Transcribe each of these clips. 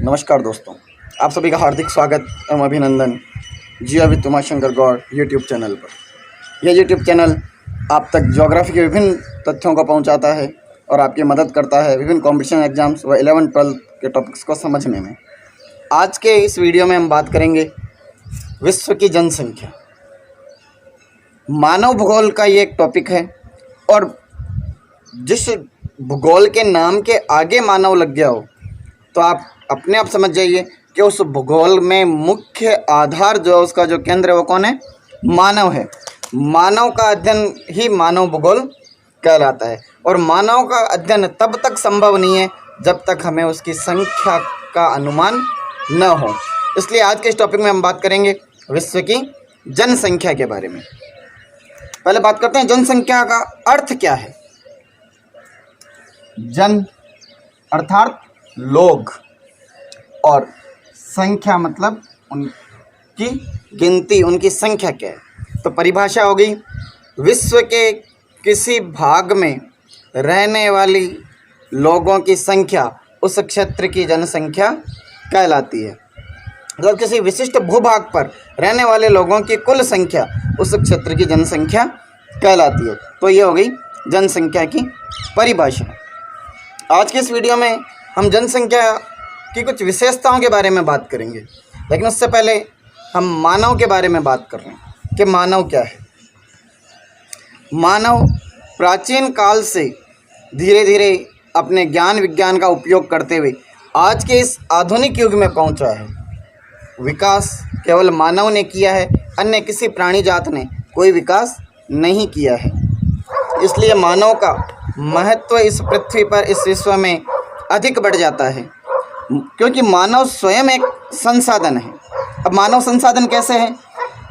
नमस्कार दोस्तों, आप सभी का हार्दिक स्वागत एवं अभिनंदन जिया with Umashankar Gaur YouTube channel पर। यह यूट्यूब चैनल आप तक ज्योग्राफी के विभिन्न तथ्यों को पहुंचाता है और आपकी मदद करता है विभिन्न कॉम्पिटिशन एग्जाम्स व 11-12 के टॉपिक्स को समझने में। आज के इस वीडियो में हम बात करेंगे विश्व की जनसंख्या। मानव भूगोल का ये एक टॉपिक है और जिस भूगोल के नाम के आगे मानव लग गया हो तो आप अपने आप समझ जाइए कि उस भूगोल में मुख्य आधार जो है, उसका जो केंद्र है वो कौन है? मानव है। मानव का अध्ययन ही मानव भूगोल कहलाता है और मानव का अध्ययन तब तक संभव नहीं है जब तक हमें उसकी संख्या का अनुमान न हो। इसलिए आज के इस टॉपिक में हम बात करेंगे विश्व की जनसंख्या के बारे में। पहले बात करते हैं जनसंख्या का अर्थ क्या है। जन अर्थात लोग और संख्या मतलब उनकी गिनती, उनकी संख्या क्या है। तो परिभाषा हो गई, विश्व के किसी भाग में रहने वाली लोगों की संख्या उस क्षेत्र की जनसंख्या कहलाती है। मतलब किसी विशिष्ट भूभाग पर रहने वाले लोगों की कुल संख्या उस क्षेत्र की जनसंख्या कहलाती है। तो ये हो गई जनसंख्या की परिभाषा। आज के इस वीडियो में हम जनसंख्या की कुछ विशेषताओं के बारे में बात करेंगे, लेकिन उससे पहले हम मानव के बारे में बात कर रहे हैं कि मानव क्या है। मानव प्राचीन काल से धीरे धीरे अपने ज्ञान विज्ञान का उपयोग करते हुए आज के इस आधुनिक युग में पहुंचा है। विकास केवल मानव ने किया है, अन्य किसी प्राणी जात ने कोई विकास नहीं किया है। इसलिए मानव का महत्व इस पृथ्वी पर, इस विश्व में अधिक बढ़ जाता है, क्योंकि मानव स्वयं एक संसाधन है। अब मानव संसाधन कैसे है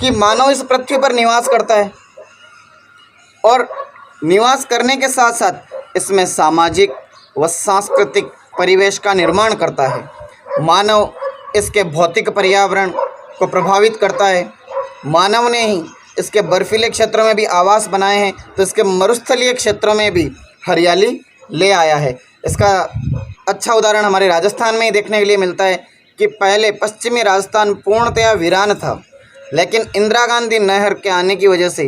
कि मानव इस पृथ्वी पर निवास करता है और निवास करने के साथ साथ इसमें सामाजिक व सांस्कृतिक परिवेश का निर्माण करता है। मानव इसके भौतिक पर्यावरण को प्रभावित करता है। मानव ने ही इसके बर्फीले क्षेत्रों में भी आवास बनाए हैं, तो इसके मरुस्थलीय क्षेत्रों में भी हरियाली ले आया है। इसका अच्छा उदाहरण हमारे राजस्थान में ही देखने के लिए मिलता है कि पहले पश्चिमी राजस्थान पूर्णतया वीरान था, लेकिन इंदिरा गांधी नहर के आने की वजह से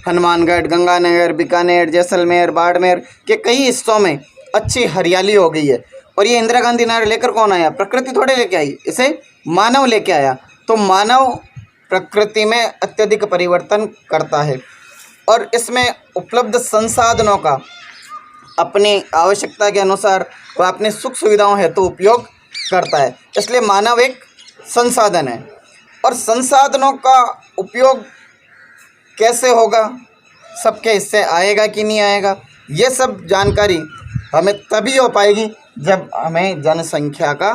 हनुमानगढ़, गंगानगर, बीकानेर, जैसलमेर, बाड़मेर के कई हिस्सों में अच्छी हरियाली हो गई है। और ये इंदिरा गांधी नहर लेकर कौन आया? प्रकृति थोड़े लेके आई, इसे मानव लेके आया। तो मानव प्रकृति में अत्यधिक परिवर्तन करता है और इसमें उपलब्ध संसाधनों का अपनी आवश्यकता के अनुसार वह अपने सुख सुविधाओं हेतु उपयोग करता है। इसलिए मानव एक संसाधन है। और संसाधनों का उपयोग कैसे होगा, सबके हिस्से आएगा कि नहीं आएगा, ये सब जानकारी हमें तभी हो पाएगी जब हमें जनसंख्या का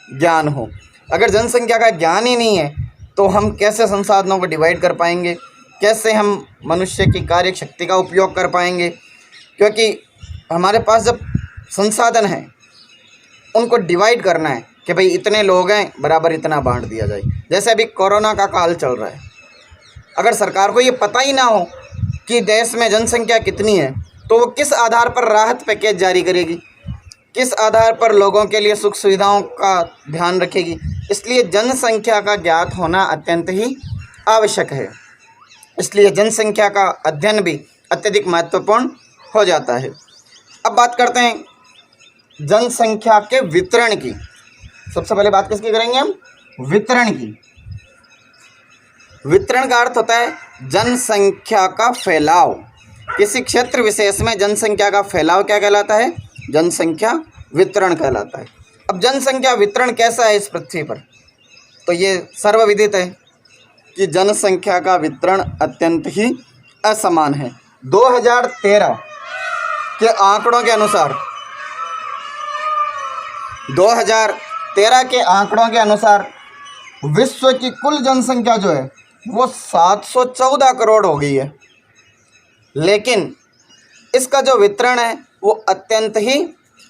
ज्ञान हो। अगर जनसंख्या का ज्ञान ही नहीं है तो हम कैसे संसाधनों को डिवाइड कर पाएंगे, कैसे हम मनुष्य की कार्य शक्ति का उपयोग कर पाएंगे। क्योंकि हमारे पास जब संसाधन हैं उनको डिवाइड करना है कि भाई इतने लोग हैं बराबर इतना बांट दिया जाए। जैसे अभी कोरोना का काल चल रहा है, अगर सरकार को ये पता ही ना हो कि देश में जनसंख्या कितनी है तो वो किस आधार पर राहत पैकेज जारी करेगी, किस आधार पर लोगों के लिए सुख सुविधाओं का ध्यान रखेगी। इसलिए जनसंख्या का ज्ञात होना अत्यंत ही आवश्यक है। इसलिए जनसंख्या का अध्ययन भी अत्यधिक महत्वपूर्ण हो जाता है। अब बात करते हैं जनसंख्या के वितरण की। सबसे पहले बात किसकी करेंगे हम? वितरण की। वितरण का अर्थ होता है जनसंख्या का फैलाव। किसी क्षेत्र विशेष में जनसंख्या का फैलाव क्या कहलाता है? जनसंख्या वितरण कहलाता है। अब जनसंख्या वितरण कैसा है इस पृथ्वी पर? तो ये सर्वविदित है कि जनसंख्या का वितरण अत्यंत ही असमान है। 2013 के आंकड़ों के अनुसार 2013 के आंकड़ों के अनुसार विश्व की कुल जनसंख्या जो है वो 714 करोड़ हो गई है, लेकिन इसका जो वितरण है वो अत्यंत ही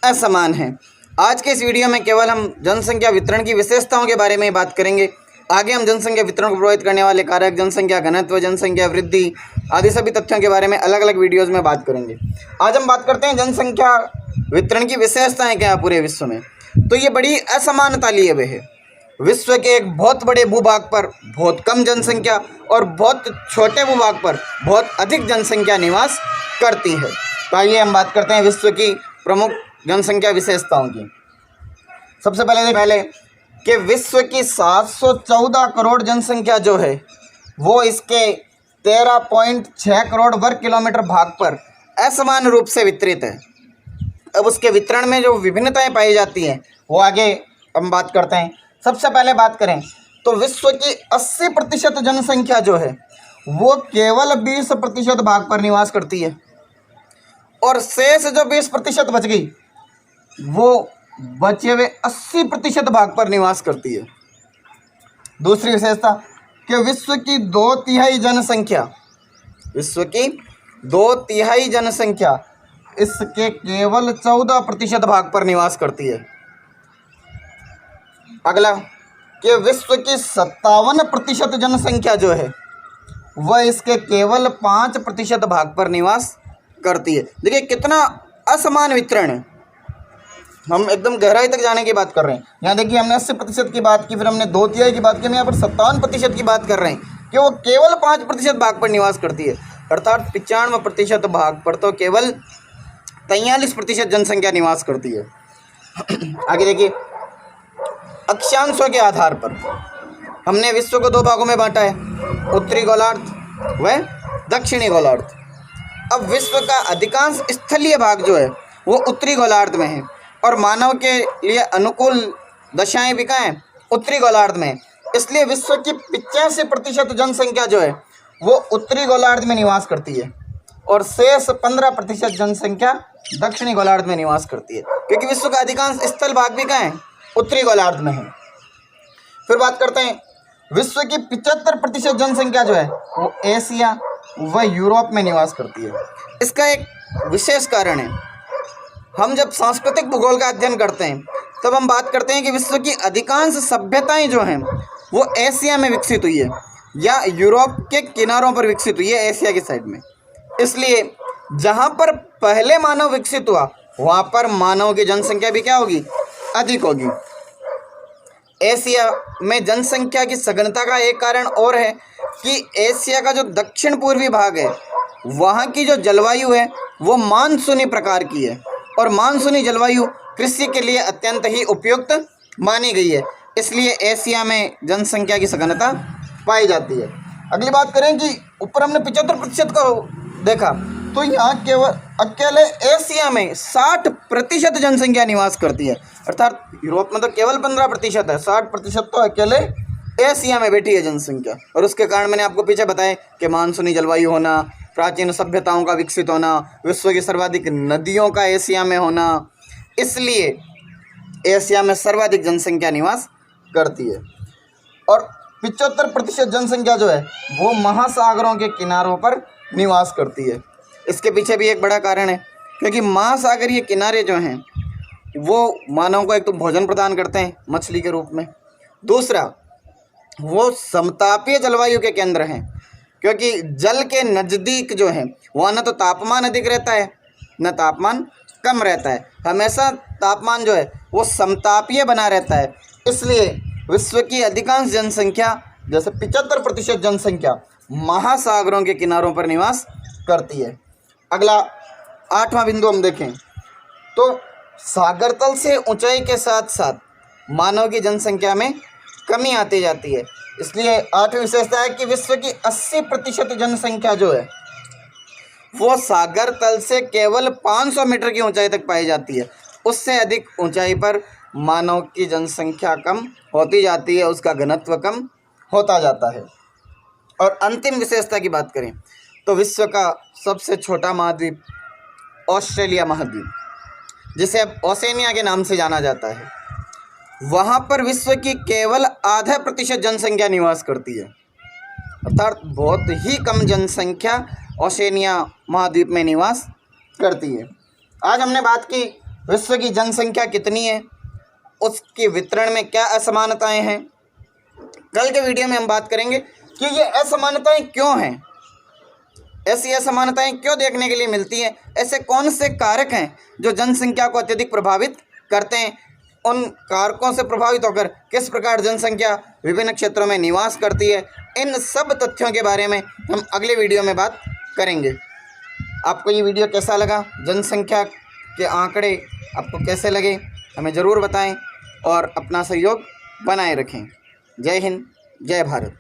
असमान है। आज के इस वीडियो में केवल हम जनसंख्या वितरण की विशेषताओं के बारे में बात करेंगे। आगे हम जनसंख्या वितरण को प्रभावित करने वाले कारक, जनसंख्या घनत्व, जनसंख्या वृद्धि आदि सभी तथ्यों के बारे में अलग अलग वीडियोज़ में बात करेंगे। आज हम बात करते हैं जनसंख्या वितरण की विशेषताएं क्या है पूरे विश्व में। तो ये बड़ी असमानता लिए हुए है। विश्व के एक बहुत बड़े भूभाग पर बहुत कम जनसंख्या और बहुत छोटे भूभाग पर बहुत अधिक जनसंख्या निवास करती है। तो आइए हम बात करते हैं विश्व की प्रमुख जनसंख्या विशेषताओं की। सबसे पहले कि विश्व की 714 करोड़ जनसंख्या जो है वो इसके 13.6 करोड़ वर्ग किलोमीटर भाग पर असमान रूप से वितरित है। अब उसके वितरण में जो विभिन्नताएं पाई जाती हैं वो आगे हम बात करते हैं। सबसे पहले बात करें तो विश्व की 80% जनसंख्या जो है वो केवल 20% भाग पर निवास करती है और शेष जो 20% बच गई वो बचे हुए 80% भाग पर निवास करती है। दूसरी विशेषता कि विश्व की 2/3 जनसंख्या इसके केवल 14% भाग पर निवास करती है। अगला कि विश्व की 57% जनसंख्या जो है वह इसके केवल 5% भाग पर निवास करती है। देखिए कितना असमान वितरण है। हम एकदम गहराई तक जाने की बात कर रहे हैं। यहाँ देखिए हमने 80% की बात की, फिर हमने 2/3 की बात की, हम यहाँ पर 57% की बात कर रहे हैं कि वो केवल 5% भाग पर निवास करती है। अर्थात 95% भाग पर तो केवल 43% जनसंख्या निवास करती है। आगे देखिए अक्षांशों के आधार पर हमने विश्व को 2 भागों में बांटा है, उत्तरी गोलार्ध व दक्षिणी गोलार्ध। अब विश्व का अधिकांश स्थलीय भाग जो है वो उत्तरी गोलार्ध में है और मानव के लिए अनुकूल दशाएं भी कहाँ हैं, उत्तरी गोलार्ध में। इसलिए विश्व की 85% जनसंख्या जो है वो उत्तरी गोलार्ध में निवास करती है और शेष 15% जनसंख्या दक्षिणी गोलार्ध में निवास करती है, क्योंकि विश्व का अधिकांश स्थल भाग भी कहाँ है, उत्तरी गोलार्ध में है। फिर बात करते हैं विश्व की 75% जनसंख्या जो है वो एशिया व यूरोप में निवास करती है। इसका एक विशेष कारण है, हम जब सांस्कृतिक भूगोल का अध्ययन करते हैं तब हम बात करते हैं कि विश्व की अधिकांश सभ्यताएं जो हैं वो एशिया में विकसित हुई है या यूरोप के किनारों पर विकसित हुई है, एशिया की साइड में। इसलिए जहाँ पर पहले मानव विकसित हुआ वहाँ पर मानव की जनसंख्या भी क्या होगी, अधिक होगी। एशिया में जनसंख्या की सघनता का एक कारण और है कि एशिया का जो दक्षिण पूर्वी भाग है वहाँ की जो जलवायु है वो मानसूनी प्रकार की है और मानसूनी जलवायु कृषि के लिए अत्यंत ही उपयुक्त मानी गई है। इसलिए एशिया में जनसंख्या की सघनता पाई जाती है। अगली बात करें कि ऊपर हमने 75% को देखा, तो यहाँ केवल अकेले एशिया में 60% जनसंख्या निवास करती है। अर्थात यूरोप में तो केवल 15% है, 60% तो अकेले एशिया में बैठी है जनसंख्या। और उसके कारण मैंने आपको पीछे बताया कि मानसूनी जलवायु होना, प्राचीन सभ्यताओं का विकसित होना, विश्व की सर्वाधिक नदियों का एशिया में होना, इसलिए एशिया में सर्वाधिक जनसंख्या निवास करती है। और 75% जनसंख्या जो है वो महासागरों के किनारों पर निवास करती है। इसके पीछे भी एक बड़ा कारण है, क्योंकि महासागरीय किनारे जो हैं वो मानव को एक तो भोजन प्रदान करते हैं मछली के रूप में, दूसरा वो समतापीय जलवायु के केंद्र हैं, क्योंकि जल के नज़दीक जो है वहाँ न तो तापमान अधिक रहता है न तापमान कम रहता है, हमेशा तापमान जो है वो समतापीय बना रहता है। इसलिए विश्व की अधिकांश जनसंख्या जैसे 75% जनसंख्या महासागरों के किनारों पर निवास करती है। अगला 8वां बिंदु हम देखें तो सागर तल से ऊंचाई के साथ साथ मानव की जनसंख्या में कमी आती जाती है। इसलिए 8वीं विशेषता है कि विश्व की 80% जनसंख्या जो है वो सागर तल से केवल 500 मीटर की ऊंचाई तक पाई जाती है। उससे अधिक ऊंचाई पर मानव की जनसंख्या कम होती जाती है, उसका घनत्व कम होता जाता है। और अंतिम विशेषता की बात करें तो विश्व का सबसे छोटा महाद्वीप ऑस्ट्रेलिया महाद्वीप, जिसे अब ओसेनिया के नाम से जाना जाता है, वहाँ पर विश्व की केवल 0.5% जनसंख्या निवास करती है। अर्थात बहुत ही कम जनसंख्या ओसेनिया महाद्वीप में निवास करती है। आज हमने बात की विश्व की जनसंख्या कितनी है, उसके वितरण में क्या असमानताएं हैं। कल के वीडियो में हम बात करेंगे कि ये असमानताएं क्यों हैं, ऐसी असमानताएं क्यों देखने के लिए मिलती हैं, ऐसे कौन से कारक हैं जो जनसंख्या को अत्यधिक प्रभावित करते हैं, उन कारकों से प्रभावित होकर किस प्रकार जनसंख्या विभिन्न क्षेत्रों में निवास करती है, इन सब तथ्यों के बारे में हम अगले वीडियो में बात करेंगे। आपको ये वीडियो कैसा लगा, जनसंख्या के आंकड़े आपको कैसे लगे, हमें ज़रूर बताएं और अपना सहयोग बनाए रखें। जय हिंद, जय भारत।